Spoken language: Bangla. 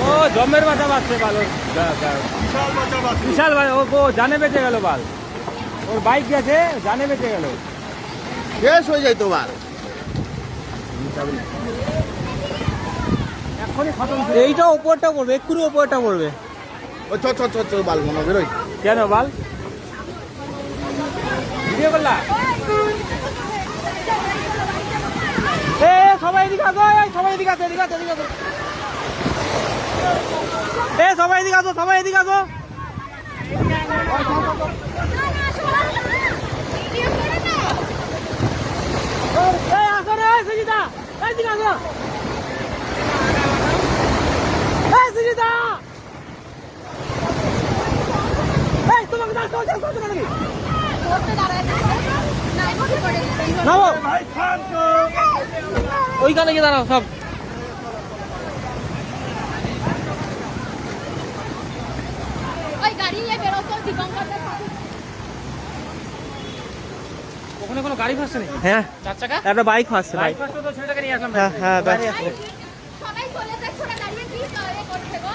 ও জমের বাচ্চা বাঁচছে ভালো, বিশাল ও জানে বেঁচে গেল বাল, ওর বাইক গেছে জানে বেঁচে গেল, শেষ হয়ে যায় তো বাল। এখনই খতম। এইটা ওপরটা পড়বে, এক্ষুনি ওপরটা পড়বে। ও চ চ চ চ বাল মনে বেরোই। কেন বাল ভিডিও করলা? এ সবাই এদিকে আসো, সবাই এদিকে আসো, এদিকে আসো, এদিকে আসো। এ সবাই এদিকে আসো, সবাই এদিকে আসো। এই আসো রে সুজিতা, এদিকে আসো। এই সুজিতা, এই তোমাকে দাঁড়াও, দাঁড়াও, দাঁড়াও নাকি? নামো ওইখানে গিয়ে দাঁড়াও সব। ওখানে কোনো গাড়ি ফাঁসছে নাকি? হ্যাঁ, চার চাকা একটা বাইক ফাঁসছে। বাইক ফাঁসতে তো ছেলেটাকে নিয়ে আসলাম। হ্যাঁ হ্যাঁ, সবাই চলে যাচ্ছে, ওরা দাঁড়িয়ে কি করছে গো?